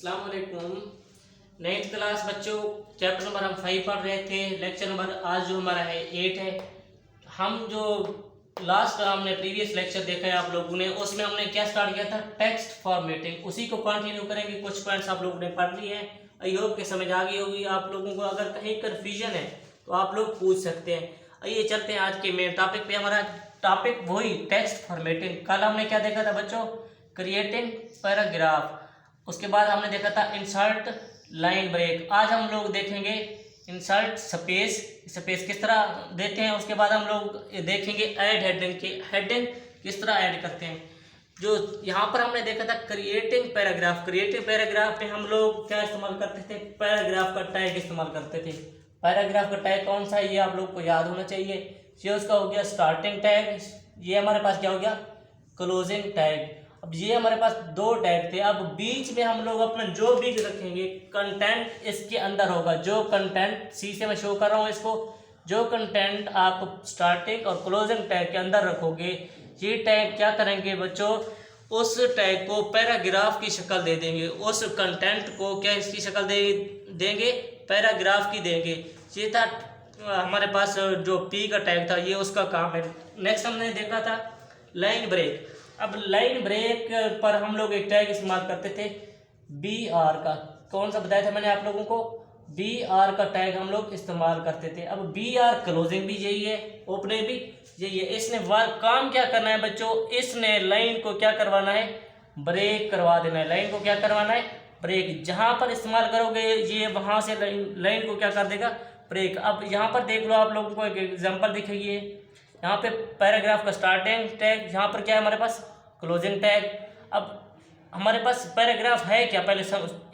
अस्सलाम वालेकुम। 9th class बच्चों, चैप्टर नंबर हम 5 पढ़ रहे थे। लेक्चर नंबर आज जो हमारा है 8 है। हम जो लास्ट हमने प्रीवियस लेक्चर देखा है आप लोगों ने, उसमें हमने क्या स्टार्ट किया था, टेक्स्ट फॉर्मेटिंग। उसी को कंटिन्यू करेंगे। कुछ पॉइंट्स आप लोगों ने पढ़ लिए हैं, आई होप के समझ आ गई होगी आप लोगों को। अगर कहीं कन्फ्यूजन है तो आप लोग पूछ सकते हैं। आइए चलते हैं आज के मेन टॉपिक पे। हमारा टॉपिक वही टेक्स्ट फॉर्मेटिंग। कल हमने क्या देखा था बच्चों, क्रिएटिंग पैराग्राफ। उसके बाद हमने देखा था इंसर्ट लाइन ब्रेक। आज हम लोग देखेंगे इंसर्ट स्पेस, स्पेस किस तरह देते हैं। उसके बाद हम लोग देखेंगे ऐड हेडिंग के, हेडिंग किस तरह ऐड करते हैं। जो यहाँ पर हमने देखा था क्रिएटिंग पैराग्राफ। क्रिएटिंग पैराग्राफ में हम लोग क्या इस्तेमाल करते थे, पैराग्राफ का टैग इस्तेमाल करते थे। पैराग्राफ का टैग कौन सा है ये आप लोग को याद होना चाहिए। ये उसका हो गया स्टार्टिंग टैग, ये हमारे पास क्या हो गया क्लोजिंग टैग। अब ये हमारे पास दो टैग थे। अब बीच में हम लोग अपना जो भी रखेंगे कंटेंट इसके अंदर होगा। जो कंटेंट सी से मैं शो कर रहा हूँ इसको, जो कंटेंट आप स्टार्टिंग और क्लोजिंग टैग के अंदर रखोगे, ये टैग क्या करेंगे बच्चों, उस टैग को पैराग्राफ की शक्ल दे देंगे। उस कंटेंट को क्या इसकी शक्ल देंगे, पैराग्राफ की देंगे। ये था हमारे पास जो पी का टैग था, ये उसका काम है। नेक्स्ट हमने देखा था लाइन ब्रेक। अब लाइन ब्रेक पर हम लोग एक टैग इस्तेमाल करते थे बी आर का। कौन सा बताया था मैंने आप लोगों को, बी आर का टैग हम लोग इस्तेमाल करते थे। अब बी आर क्लोजिंग भी यही है, ओपनिंग भी यही है। इसने काम क्या करना है बच्चों, इसने लाइन को क्या करवाना है, ब्रेक करवा देना है। लाइन को क्या करवाना है, ब्रेक। जहां पर इस्तेमाल करोगे ये वहां से लाइन को क्या कर देगा, ब्रेक। अब यहाँ पर देख लो, आप लोगों को एक एग्जाम्पल दिखेगी। यहाँ पे पैराग्राफ का स्टार्टिंग टैग, यहाँ पर क्या है हमारे पास क्लोजिंग टैग। अब हमारे पास पैराग्राफ है क्या, पहले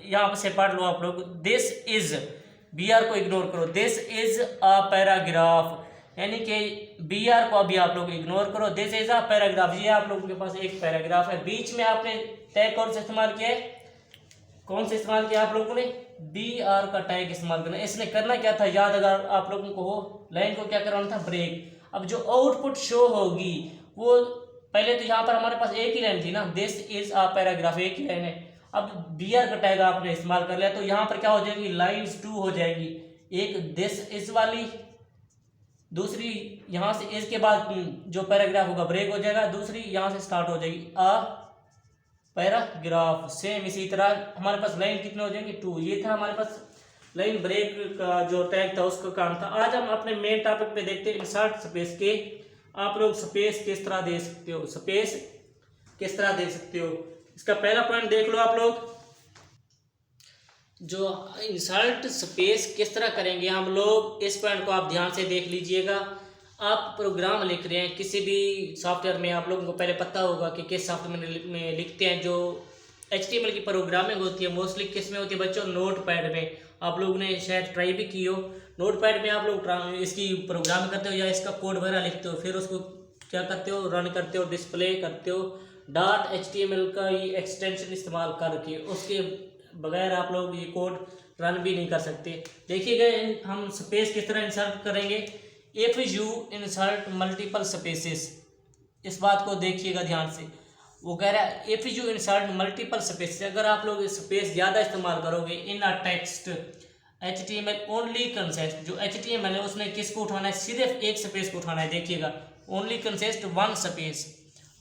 यहाँ से पढ़ लो आप लोग। दिस इज, बी आर को इग्नोर करो, दिस इज अ पैराग्राफ, यानी कि बी आर को अभी आप लोग इग्नोर करो। दिस इज अ पैराग्राफ, ये आप लोगों के पास एक पैराग्राफ है। बीच में आपने टैग कौन सा इस्तेमाल किया है, कौन सा इस्तेमाल किया आप लोगों ने, बी आर का टैग इस्तेमाल करना। इसने करना क्या था याद, अगर आप लोगों को हो, लाइन को क्या करवाना था, ब्रेक। अब जो आउटपुट शो होगी वो, पहले तो यहाँ पर हमारे पास एक ही लाइन थी ना, दिस इज अ पैराग्राफ, एक ही लाइन है। अब बी आर का टैग आपने इस्तेमाल कर लिया तो यहाँ पर क्या हो जाएगी, लाइन्स 2 हो जाएगी। एक दिस इज वाली, दूसरी यहाँ से इस के बाद जो पैराग्राफ होगा ब्रेक हो जाएगा, दूसरी यहाँ से स्टार्ट हो जाएगी अ पैराग्राफ। सेम इसी तरह हमारे पास लाइन कितने हो जाएंगे, 2। ये था हमारे पास लाइन ब्रेक का जो टैग था, उसका काम था। आज हम अपने मेन टॉपिक पे देखते हैं इंसर्ट स्पेस के। आप लोग स्पेस किस तरह दे सकते हो, स्पेस किस तरह दे सकते हो, इसका पहला पॉइंट देख लो आप लोग। जो इंसर्ट स्पेस किस तरह करेंगे हम लोग, इस पॉइंट को आप ध्यान से देख लीजिएगा। आप प्रोग्राम लिख रहे हैं किसी भी सॉफ्टवेयर में, आप लोगों को पहले पता होगा कि किस सॉफ्टवेयर में लिखते हैं। जो HTML की प्रोग्रामिंग होती है मोस्टली किस में होती है बच्चों, नोट पैड में। आप लोगों ने शायद ट्राई भी की हो, नोट पैड में आप लोग इसकी प्रोग्रामिंग करते हो या इसका कोड वगैरह लिखते हो, फिर उसको क्या करते हो, रन करते हो, डिस्प्ले करते हो .html का ही एक्सटेंशन इस्तेमाल करके। उसके बगैर आप लोग ये कोड रन भी नहीं कर सकते। देखिएगा हम स्पेस किस तरह इंसर्ट करेंगे। If you insert multiple spaces, इस बात को देखिएगा ध्यान से। वो कह रहा है if you insert multiple spaces, अगर आप लोग स्पेस ज़्यादा इस्तेमाल करोगे इन अ टेक्स्ट HTML ओनली कंसेस्ट, जो HTML है उसने किसको उठाना है, सिर्फ एक स्पेस को उठाना है। देखिएगा ओनली कंसेस्ट 1 स्पेस,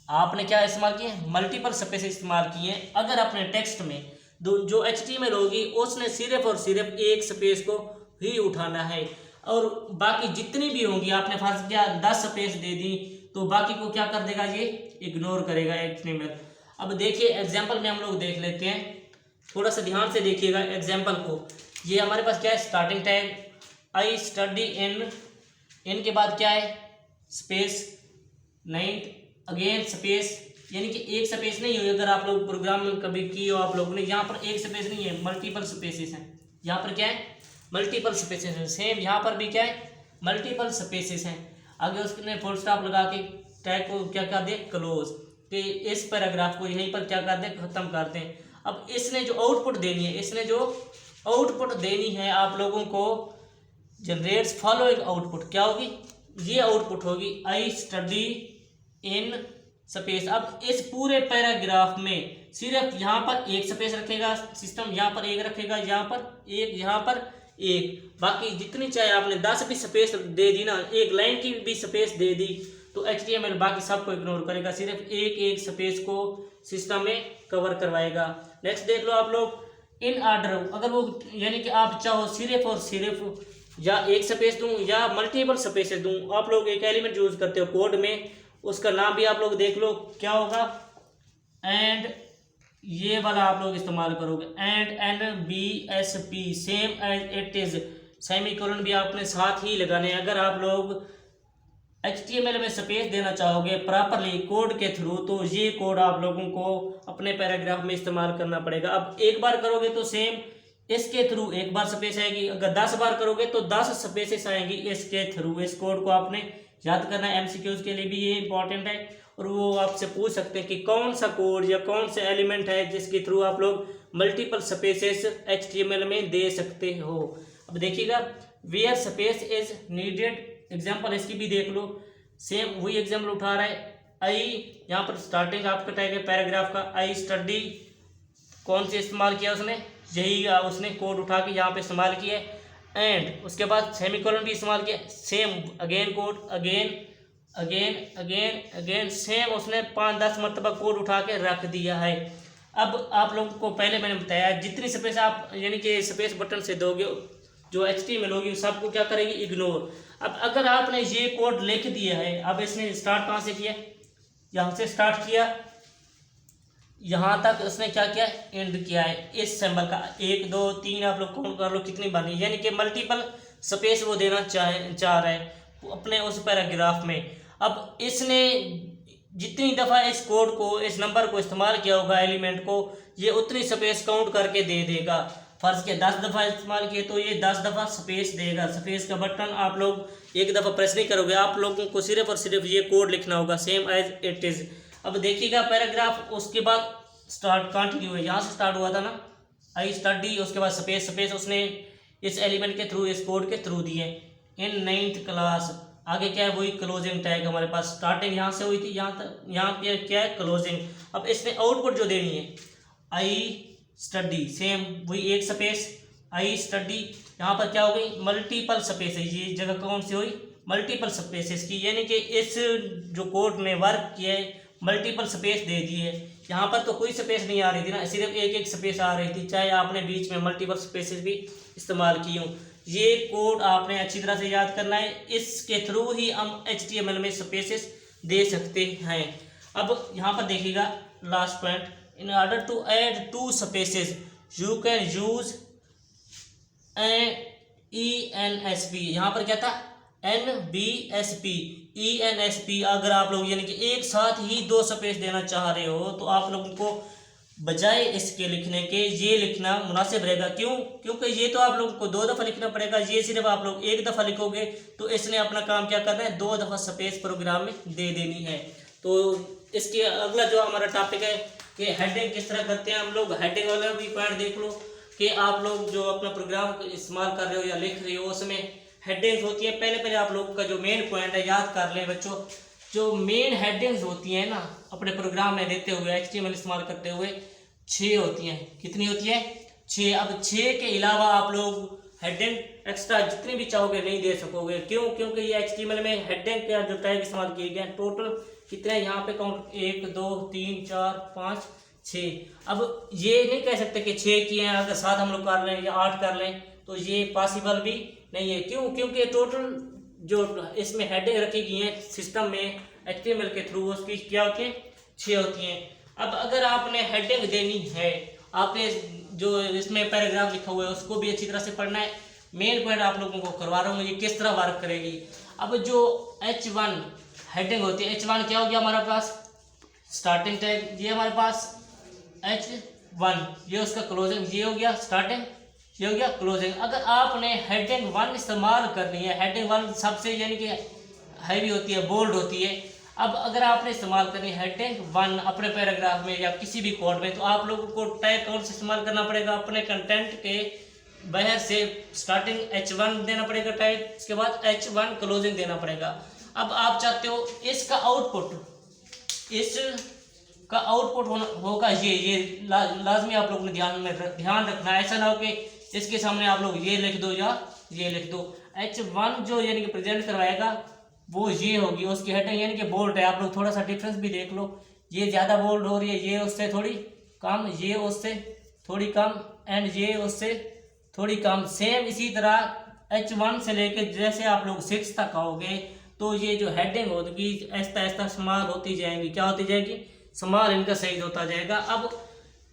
आपने क्या इस्तेमाल किए, मल्टीपल स्पेस इस्तेमाल किए। अगर अपने टेक्स्ट में जो HTML होगी उसने सिर्फ और सिर्फ एक स्पेस को ही उठाना है, और बाकी जितनी भी होंगी आपने फर्ज किया 10 स्पेस दे दी तो बाकी को क्या कर देगा, ये इग्नोर करेगा HTML। अब देखिए एग्जाम्पल में हम लोग देख लेते हैं, थोड़ा सा ध्यान से देखिएगा एग्जाम्पल को। ये हमारे पास क्या है, starting tag I study in के बाद क्या है, स्पेस 9 अगेन स्पेस, यानी कि एक स्पेस नहीं हुई। अगर आप लोग प्रोग्राम में कभी की हो आप लोगों ने, यहाँ पर एक स्पेस नहीं है, मल्टीपल स्पेसेस हैं। यहाँ पर क्या है, मल्टीपल स्पेसेस हैं। सेम यहाँ पर भी क्या है, मल्टीपल स्पेसेस हैं। आगे उसने फुल स्टॉप लगा के टैग को क्या कर दे, क्लोज, कि इस पैराग्राफ को यहीं पर क्या कर दे, खत्म कर दें। अब इसने जो आउटपुट देनी है, इसने जो आउटपुट देनी है आप लोगों को, जनरेट्स फॉलोइंग आउटपुट क्या होगी, ये आउटपुट होगी आई स्टडी इन स्पेस। अब इस पूरे पैराग्राफ में सिर्फ यहाँ पर एक स्पेस रखेगा सिस्टम, यहाँ पर एक रखेगा, यहाँ पर एक, यहाँ पर एक, बाकी जितनी चाहे आपने 10 भी स्पेस दे दी ना, एक लाइन की भी स्पेस दे दी तो HTML बाकी सबको इग्नोर करेगा, सिर्फ एक एक स्पेस को सिस्टम में कवर करवाएगा। नेक्स्ट देख लो आप लोग, इन ऑर्डर, अगर वो यानी कि आप चाहो सिर्फ और सिर्फ या एक स्पेस दूं या मल्टीपल स्पेसेस दूं, आप लोग एक एलिमेंट यूज करते हो कोड में, उसका नाम भी आप लोग देख लो क्या होगा, एंड ये वाला आप लोग इस्तेमाल करोगे, and BSP same as it is, semicolon भी आपने साथ ही लगाने। अगर आप लोग HTML में स्पेस देना चाहोगे प्रॉपरली कोड के थ्रू, तो ये कोड आप लोगों को अपने पैराग्राफ में इस्तेमाल करना पड़ेगा। अब एक बार करोगे तो सेम इसके थ्रू एक बार स्पेस आएगी, अगर 10 बार करोगे तो 10 स्पेसेस आएंगी इसके थ्रू। इस कोड को आपने याद करना है, MCQs के लिए भी ये इंपॉर्टेंट है, और वो आपसे पूछ सकते हैं कि कौन सा कोड या कौन सा एलिमेंट है जिसके थ्रू आप लोग मल्टीपल स्पेसेस HTML में दे सकते हो। अब देखिएगा, where space is needed, example इसकी भी देख लो, सेम वही एग्जाम्पल उठा रहा है। आई, यहाँ पर स्टार्टिंग आपका टैग है पैराग्राफ का, आई स्टडी, कौन से इस्तेमाल किया उसने, यही उसने कोड उठा के यहाँ पे इस्तेमाल किया, एंड उसके बाद सेमीकोलन भी इस्तेमाल किया, same again code, again again again again, same उसने 5-10 मरतबा कोड उठा के रख दिया है। अब आप लोगों को पहले मैंने बताया, जितनी स्पेस आप यानी कि स्पेस बटन से दोगे जो HTML होगी सबको क्या करेगी, इग्नोर। अब अगर आपने ये कोड लिख दिया है, अब इसने स्टार्ट कहाँ से किया, यहाँ से स्टार्ट किया, यहाँ तक उसने क्या किया, एंड किया है इस सिंबल का, 1 2 3 आप लोग काउंट कर लो कितनी बारी, यानी कि मल्टीपल स्पेस वो देना चाह रहा है अपने उस पैराग्राफ में। अब इसने जितनी दफ़ा इस कोड को, इस नंबर को इस्तेमाल किया होगा एलिमेंट को, ये उतनी स्पेस काउंट करके दे देगा। फर्ज के 10 दफ़ा इस्तेमाल किए तो ये 10 दफ़ा स्पेस देगा। स्पेस का बटन आप लोग एक दफ़ा प्रेस नहीं करोगे, आप लोगों को सिर्फ और सिर्फ ये कोड लिखना होगा, सेम एज इट इज़। अब देखिएगा पैराग्राफ, उसके बाद स्टार्ट कंटिन्यू है, यहाँ से स्टार्ट हुआ था ना, आई स्टडी, उसके बाद स्पेस स्पेस उसने इस एलिमेंट के थ्रू, इस कोड के थ्रू दिए। इन 9th क्लास, आगे क्या है, वही क्लोजिंग टैग हमारे पास, स्टार्टिंग यहाँ से हुई थी, यहाँ तक, यहाँ पे क्या है, क्लोजिंग। अब इसने आउटपुट जो देनी है, आई स्टडी, सेम वही एक स्पेस, आई स्टडी, यहाँ पर क्या हो गई, मल्टीपल स्पेस है, ये जगह कौन सी हुई, मल्टीपल स्पेसेस की, यानी कि इस जो कोड ने वर्क किया है मल्टीपल स्पेस दे दी है। यहाँ पर तो कोई स्पेस नहीं आ रही थी ना, सिर्फ एक एक स्पेस आ रही थी, चाहे आपने बीच में मल्टीपल स्पेसेस भी इस्तेमाल की हूँ। ये कोड आपने अच्छी तरह से याद करना है, इसके थ्रू ही हम HTML में स्पेसेस दे सकते हैं। अब यहाँ पर देखिएगा last point, in order to add 2 spaces you can use ENSP, यहाँ पर क्या था, NBSP, ENSP। अगर आप लोग यानी कि एक साथ ही 2 स्पेस देना चाह रहे हो तो आप लोगों को बजाय इसके लिखने के ये लिखना मुनासिब रहेगा। क्यों? क्योंकि ये तो आप लोगों को 2 दफ़ा लिखना पड़ेगा, ये सिर्फ आप लोग एक दफ़ा लिखोगे तो इसने अपना काम क्या करना है, 2 दफ़ा स्पेस प्रोग्राम में दे देनी है। तो इसके अगला जो हमारा टॉपिक है कि हेडिंग किस तरह करते हैं हम लोग, हेडिंग वाला भी पॉइंट देख लो कि आप लोग जो अपना प्रोग्राम इस्तेमाल कर रहे हो या लिख रहे हो उसमें हेडिंग्स होती है। पहले आप लोगों का जो मेन पॉइंट है याद कर लें बच्चों, जो मेन हेडिंग्स होती हैं ना अपने प्रोग्राम में देते हुए HTML इस्तेमाल करते हुए 6 होती हैं। कितनी होती है? 6। अब 6 के अलावा आप लोग हेडिंग एक्स्ट्रा जितनी भी चाहोगे नहीं दे सकोगे। क्यों? क्योंकि ये HTML में हेडिंग का जो टैग इस्तेमाल किए गए टोटल कितने यहाँ पे काउंट 1 2 3 4 5 6। अब ये नहीं कह सकते कि 6 किए हैं, अगर 7 हम लोग कर लें या 8 कर लें तो ये पॉसिबल भी नहीं है। क्यों? क्योंकि टोटल जो इसमें हेडिंग रखी गई हैं सिस्टम में HTML के थ्रू उसकी क्या होती है, 6 होती हैं। अब अगर आपने हेडिंग देनी है, आपने जो इसमें पैराग्राफ लिखा हुआ है उसको भी अच्छी तरह से पढ़ना है। मेन पॉइंट आप लोगों को करवा रहा हूँ ये किस तरह वर्क करेगी। अब जो H1 हेडिंग होती है, H1 क्या हो गया हमारे पास, स्टार्टिंग टैग, ये हमारे पास H1, ये उसका क्लोजिंग, ये हो गया स्टार्टिंग, ये हो गया क्लोजिंग। अगर आपने हेडिंग 1 इस्तेमाल करनी है, हेडिंग 1 सबसे यानी कि हैवी होती है, बोल्ड होती है। अब अगर आपने इस्तेमाल करनी है हेडिंग 1 अपने पैराग्राफ में या किसी भी कोड में, तो आप लोगों को टैग कौन से इस्तेमाल करना पड़ेगा, अपने कंटेंट के बाहर से स्टार्टिंग H1 देना पड़ेगा टैग, इसके बाद H1 क्लोजिंग देना पड़ेगा। अब आप चाहते हो इसका आउटपुट इस का आउटपुट होगा ये लाजमी आप लोगों ने ध्यान रखना है। ऐसा ना हो कि इसके सामने आप लोग ये लिख दो या ये लिख दो। H1 जो यानी कि प्रेजेंट करवाएगा वो ये होगी, उसकी हेडिंग यानी कि बोल्ड है। आप लोग थोड़ा सा डिफरेंस भी देख लो, ये ज़्यादा बोल्ड हो रही है, ये उससे थोड़ी कम, ये उससे थोड़ी कम एंड ये उससे थोड़ी कम। सेम इसी तरह H1 से लेके जैसे आप लोग 6 तक आओगे तो ये जो हेडिंग होगी ऐसा ऐसा स्मॉल होती जाएंगी। क्या होती जाएगी? स्मॉल इनका साइज होता जाएगा। अब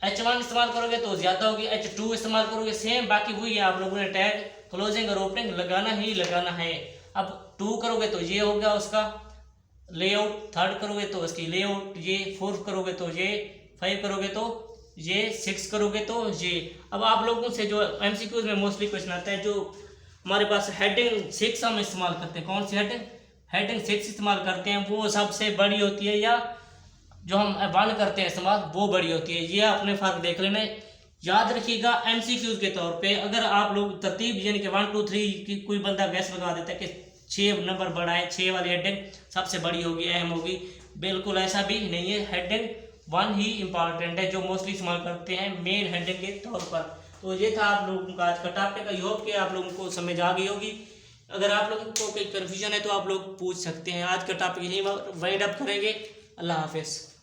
H1 इस्तेमाल करोगे तो ज़्यादा होगी, H2 इस्तेमाल करोगे सेम बाकी वही है। आप लोगों ने टैग क्लोजिंग और ओपनिंग लगाना ही लगाना है। अब 2 करोगे तो ये होगा उसका लेआउट, 3rd करोगे तो उसकी लेआउट, ये 4th करोगे तो ये, 5 करोगे तो ये, 6 करोगे तो ये। अब आप लोगों से जो MCQs में मोस्टली क्वेश्चन आता है, जो हमारे पास हेडिंग 6 हम इस्तेमाल करते हैं, कौन सी हेडिंग 6 इस्तेमाल करते हैं, वो सबसे बड़ी होती है, या जो हम 1 करते हैं इस्तेमाल वो बड़ी होती है। ये अपने फ़र्क देख लेना। याद रखिएगा MCQs के तौर पे अगर आप लोग तरतीब यानी कि 1 2 3 की कोई बंदा गैस लगा देता है कि 6 नंबर बड़ा है, 6 वाली हेडिंग सबसे बड़ी होगी, अहम होगी, बिल्कुल ऐसा भी नहीं है। हेडिंग 1 ही इंपॉर्टेंट है जो मोस्टली इस्तेमाल करते हैं मेन हेडिंग के तौर पर। तो ये था आप लोगों का आज का टॉपिक। आई होप कि आप लोगों को समझ आ गई होगी। अगर आप लोगों को कोई कन्फ्यूजन है तो आप लोग पूछ सकते हैं। आज का टॉपिक यही वाइंड अप करेंगे। अल्लाह हाफिज़।